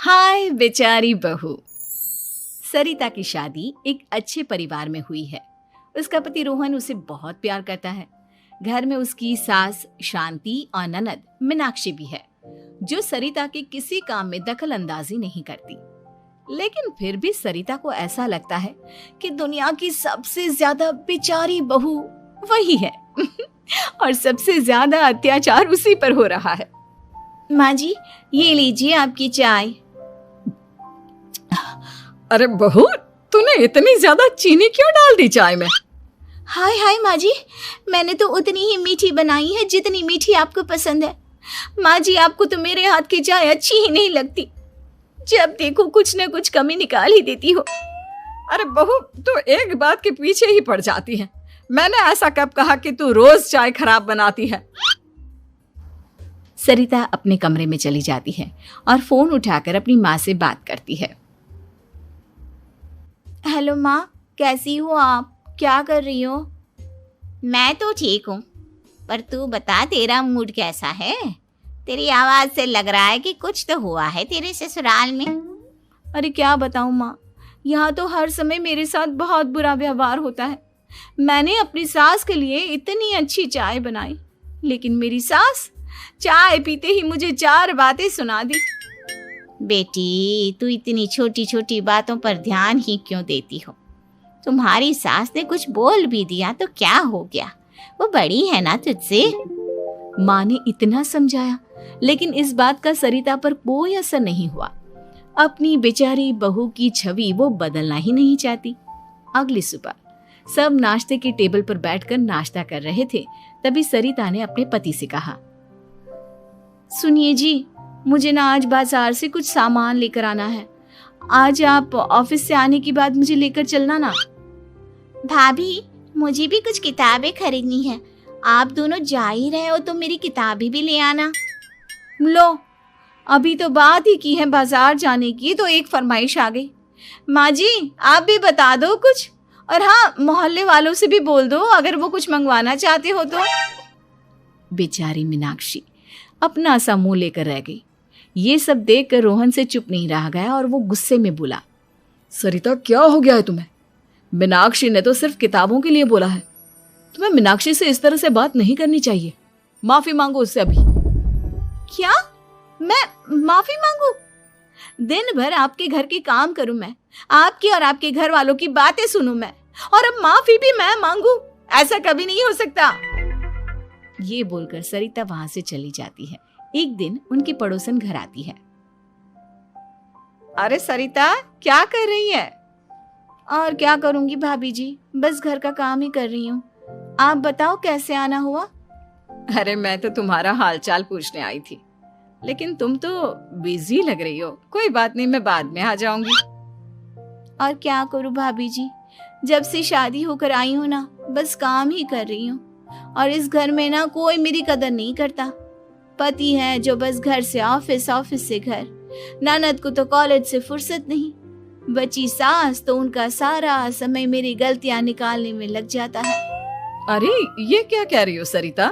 हाय बेचारी बहू। सरिता की शादी एक अच्छे परिवार में हुई है। उसका पति रोहन उसे बहुत प्यार करता है। घर में उसकी सास शांति और ननद मीनाक्षी भी है, जो सरिता के किसी काम में दखल अंदाजी नहीं करती। लेकिन फिर भी सरिता को ऐसा लगता है कि दुनिया की सबसे ज्यादा बेचारी बहू वही है और सबसे ज्यादा अत्याचार उसी पर हो रहा है। माँ जी, ये लीजिए आपकी चाय। अरे बहू, तूने इतनी ज्यादा चीनी क्यों डाल दी चाय में? हाय हाय माँ जी, मैंने तो उतनी ही मीठी बनाई है जितनी मीठी आपको पसंद है। माँ जी, आपको तो मेरे हाथ की चाय अच्छी ही नहीं लगती। जब देखो कुछ न कुछ कमी निकाल ही देती हो। अरे बहू, तू एक बात के पीछे ही पड़ जाती है। मैंने ऐसा कब कहा कि तू रोज चाय खराब बनाती है? सरिता अपने कमरे में चली जाती है और फोन उठाकर अपनी माँ से बात करती है। हेलो माँ, कैसी हो आप? क्या कर रही हो? मैं तो ठीक हूँ, पर तू बता, तेरा मूड कैसा है? तेरी आवाज से लग रहा है कि कुछ तो हुआ है तेरे ससुराल में। अरे क्या बताऊँ माँ, यहाँ तो हर समय मेरे साथ बहुत बुरा व्यवहार होता है। मैंने अपनी सास के लिए इतनी अच्छी चाय बनाई, लेकिन मेरी सास चाय पीते ही मुझे 4 बातें सुना दी। बेटी, तू इतनी छोटी छोटी बातों पर ध्यान ही क्यों देती हो? तुम्हारी सास ने कुछ बोल भी दिया तो क्या हो गया? वो बड़ी है ना तुझसे। माँ ने इतना समझाया, लेकिन इस बात का सरिता पर कोई असर नहीं हुआ। अपनी बेचारी बहू की छवि वो बदलना ही नहीं चाहती। अगली सुबह सब नाश्ते के टेबल पर बैठकर नाश्ता कर रहे थे, तभी सरिता ने अपने पति से कहा, सुनिए जी, मुझे ना आज बाजार से कुछ सामान लेकर आना है। आज आप ऑफिस से आने के बाद मुझे लेकर चलना ना। भाभी, मुझे भी कुछ किताबें खरीदनी है। आप दोनों जा ही रहे हो तो मेरी किताबें भी ले आना। लो, अभी तो बात ही की है बाजार जाने की, तो एक फरमाइश आ गई। माँ जी, आप भी बता दो कुछ, और हाँ, मोहल्ले वालों से भी बोल दो अगर वो कुछ मंगवाना चाहते हो तो। बेचारी मीनाक्षी अपना सा मुंह लेकर रह गई। ये सब देखकर रोहन से चुप नहीं रह गया और वो गुस्से में बोला, सरिता, क्या हो गया है तुम्हें? मीनाक्षी ने तो सिर्फ किताबों के लिए बोला है। तुम्हें मीनाक्षी से इस तरह से बात नहीं करनी चाहिए। माफी मांगो उससे अभी। क्या? मैं माफी मांगू? दिन भर आपके घर के काम करूं मैं, आपकी और आपके घर वालों की बातें सुनूं मैं, और अब माफी भी मैं मांगू? ऐसा कभी नहीं हो सकता। ये बोलकर सरिता वहां से चली जाती है। एक दिन उनकी पड़ोसन घर आती है। अरे सरिता, क्या कर रही है? और क्या करूंगी भाभी जी, बस घर का काम ही कर रही हूँ। आप बताओ कैसे आना हुआ? अरे मैं तो तुम्हारा हालचाल पूछने आई थी, लेकिन तुम तो बिजी लग रही हो। कोई बात नहीं, मैं बाद में आ जाऊंगी। और क्या करूं भाभी जी, जब से शादी होकर आई हूँ ना, बस काम ही कर रही हूँ। और इस घर में ना कोई मेरी कदर नहीं करता। पति है जो बस घर से ऑफिस, ऑफिस से घर। ननद को तो कॉलेज से फुर्सत नहीं। बची सास तो उनका सारा समय मेरी गलतियां निकालने में लग जाता है। अरे ये क्या कह रही हो सरिता?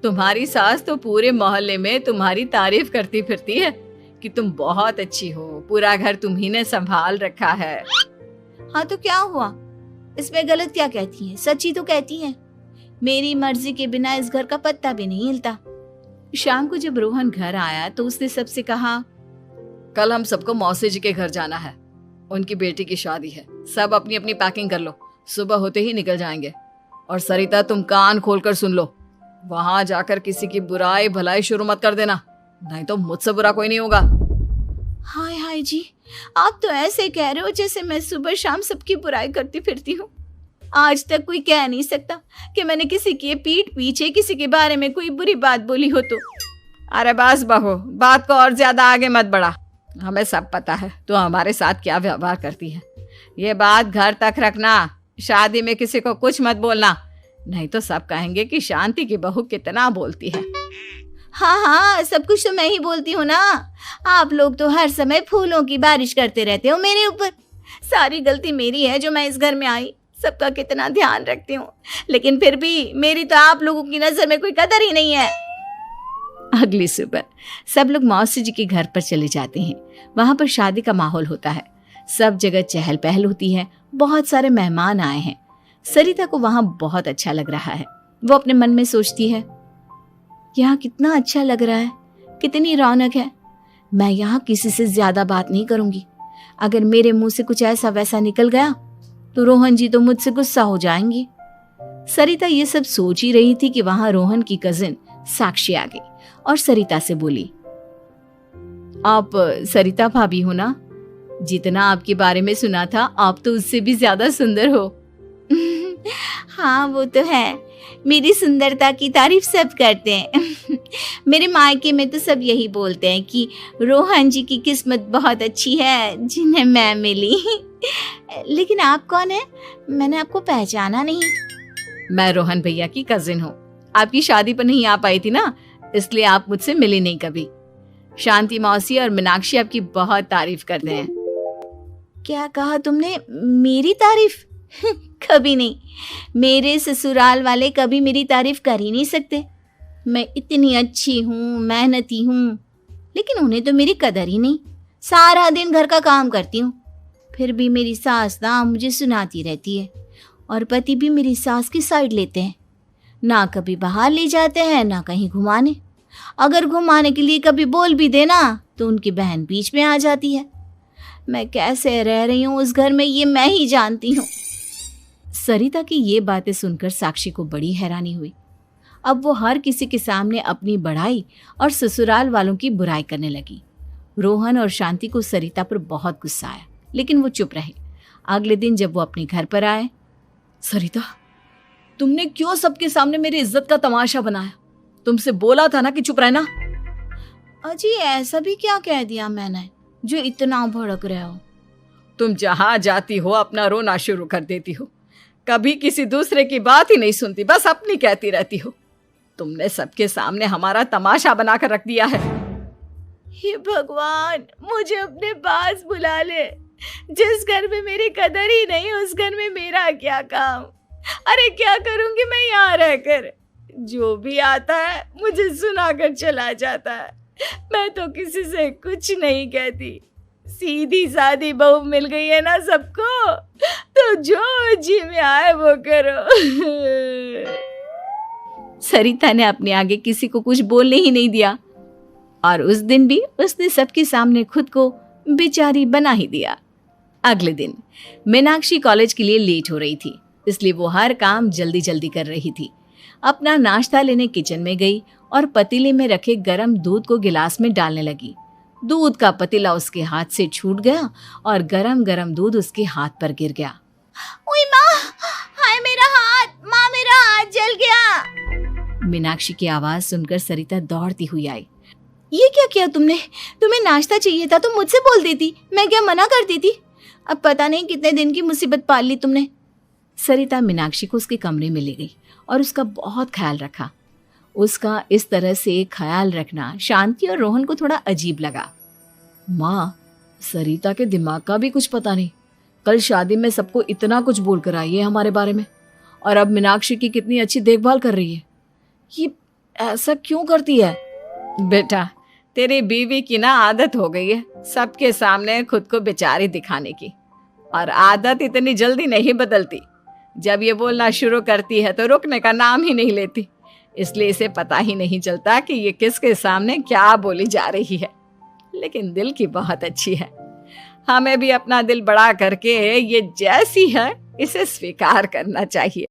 तुम्हारी सास तो पूरे मोहल्ले में तुम्हारी तारीफ करती फिरती है कि तुम बहुत अच्छी हो, पूरा घर तुम्ही ने संभाल रखा है। हाँ तो क्या हुआ? इसमें गलत क्या कहती है? सच्ची तो कहती है। मेरी मर्जी के बिना इस घर का पत्ता भी नहीं हिलता। शाम को जब रोहन घर आया तो उसने सबसे कहा, कल हम सबको मौसी जी के घर जाना है। उनकी बेटी की शादी है। सब अपनी अपनी पैकिंग कर लो, सुबह होते ही निकल जाएंगे। और सरिता, तुम कान खोलकर सुन लो, वहां जाकर किसी की बुराई भलाई शुरू मत कर देना, नहीं तो मुझसे बुरा कोई नहीं होगा। हाय हाय जी, आप तो ऐसे कह रहे हो जैसे मैं सुबह शाम सबकी बुराई करती फिरती हूँ। आज तक कोई कह नहीं सकता कि मैंने किसी की पीठ पीछे किसी के बारे में कोई बुरी बात बोली हो तो। अरे बस बहू, बात को और ज्यादा आगे मत बढ़ा। हमें सब पता है तो हमारे साथ क्या व्यवहार करती है। ये बात घर तक रखना, शादी में किसी को कुछ मत बोलना, नहीं तो सब कहेंगे कि शांति की बहू कितना बोलती है। हाँ हाँ, सब कुछ तो मैं ही बोलती हूँ ना। आप लोग तो हर समय फूलों की बारिश करते रहते हो मेरे ऊपर। सारी गलती मेरी है जो मैं इस घर में आई। सबका कितना ध्यान रखती हूँ, लेकिन फिर भी मेरी तो आप लोगों की नजर में कोई कदर ही नहीं है। अगली सुबह सब लोग मौसी जी के घर पर चले जाते हैं। वहां पर शादी का माहौल होता है, सब जगह चहल पहल होती है, बहुत सारे मेहमान आए हैं। सरिता को वहां बहुत अच्छा लग रहा है। वो अपने मन में सोचती है, यहाँ कितना अच्छा लग रहा है, कितनी रौनक है। मैं यहाँ किसी से ज्यादा बात नहीं करूंगी। अगर मेरे मुंह से कुछ ऐसा वैसा निकल गया तो रोहन जी तो मुझसे गुस्सा हो जाएंगी। सरिता ये सब सोच ही रही थी कि वहां रोहन की कजिन साक्षी आ गई और सरिता से बोली, आप सरिता भाभी हो ना? जितना आपके बारे में सुना था आप तो उससे भी ज्यादा सुंदर हो। हाँ वो तो है, मेरी सुंदरता की तारीफ सब करते हैं। मेरे मायके में तो सब यही बोलते हैं कि रोहन जी की किस्मत बहुत अच्छी है जिन्हें मैं मिली। लेकिन आप कौन है? मैंने आपको पहचाना नहीं। मैं रोहन भैया की कजिन हूँ। आपकी शादी पर नहीं आ पाई थी ना, इसलिए आप मुझसे मिली नहीं कभी। शांति मौसी और मीनाक्षी आपकी बहुत तारीफ करते हैं। क्या कहा तुमने? मेरी तारीफ? कभी नहीं। मेरे ससुराल वाले कभी मेरी तारीफ कर ही नहीं सकते। मैं इतनी अच्छी हूँ, मेहनती हूँ, लेकिन उन्हें तो मेरी कदर ही नहीं। सारा दिन घर का काम करती हूँ, फिर भी मेरी सास ना मुझे सुनाती रहती है, और पति भी मेरी सास की साइड लेते हैं। ना कभी बाहर ले जाते हैं, ना कहीं घुमाने। अगर घुमाने के लिए कभी बोल भी देना तो उनकी बहन बीच में आ जाती है। मैं कैसे रह रही हूँ उस घर में, ये मैं ही जानती हूँ। सरिता की ये बातें सुनकर साक्षी को बड़ी हैरानी हुई। अब वो हर किसी के सामने अपनी बढ़ाई और ससुराल वालों की बुराई करने लगी। रोहन और शांति को सरिता पर बहुत गुस्सा आया, लेकिन वो चुप रहे। अगले दिन जब वो अपने घर पर आए, सरिता, तुमने क्यों सबके सामने मेरी इज्जत का तमाशा बनाया? तुमसे बोला था ना कि चुप रहना। अजी ऐसा भी क्या कह दिया मैंने जो इतना भड़क रहे हो? तुम जहां जाती हो अपना रोना शुरू कर देती हो, कभी किसी दूसरे की बात ही नहीं सुनती, बस अपनी कहती रहती हो। तुमने सबके सामने हमारा तमाशा बनाकर रख दिया है। हे भगवान, मुझे अपने पास बुला ले। जिस घर में मेरी कदर ही नहीं, उस घर में मेरा क्या काम? अरे क्या करूंगी मैं यहाँ रहकर? जो भी आता है मुझे सुनाकर चला जाता है। मैं तो किसी से कुछ नहीं कहती। सीधी सादी बहू मिल गई है ना सबको, तो जो जी में आए वो करो। सरिता ने अपने आगे किसी को कुछ बोलने ही नहीं दिया, और उस दिन भी उसने सबके सामने खुद को बेचारी बना ही दिया। अगले दिन मीनाक्षी कॉलेज के लिए लेट हो रही थी, इसलिए वो हर काम जल्दी जल्दी कर रही थी। अपना नाश्ता लेने किचन में गई और पतीले में रखे गरम दूध को गिलास में डालने लगी। दूध का पतीला उसके हाथ से छूट गया और गरम गरम दूध उसके हाथ पर गिर गया। ओए माँ, हाय मेरा हाथ, माँ मेरा हाथ जल गया। मीनाक्षी की आवाज सुनकर सरिता दौड़ती हुई आई। ये क्या किया तुमने? तुम्हें नाश्ता चाहिए था तो मुझसे बोल देती, मैं क्या मना करती थी? अब पता नहीं कितने दिन की मुसीबत पाल ली तुमने। सरिता मीनाक्षी को उसके कमरे में ले गई और उसका बहुत ख्याल रखा। उसका इस तरह से ख्याल रखना शांति और रोहन को थोड़ा अजीब लगा। माँ, सरिता के दिमाग का भी कुछ पता नहीं। कल शादी में सबको इतना कुछ बोल कर आई है हमारे बारे में, और अब मीनाक्षी की कितनी अच्छी देखभाल कर रही है। ये ऐसा क्यों करती है? बेटा, तेरी बीवी की ना आदत हो गई है सबके सामने खुद को बेचारी दिखाने की, और आदत इतनी जल्दी नहीं बदलती। जब ये बोलना शुरू करती है तो रुकने का नाम ही नहीं लेती, इसलिए इसे पता ही नहीं चलता कि ये किसके सामने क्या बोली जा रही है। लेकिन दिल की बहुत अच्छी है। हमें भी अपना दिल बड़ा करके ये जैसी है इसे स्वीकार करना चाहिए।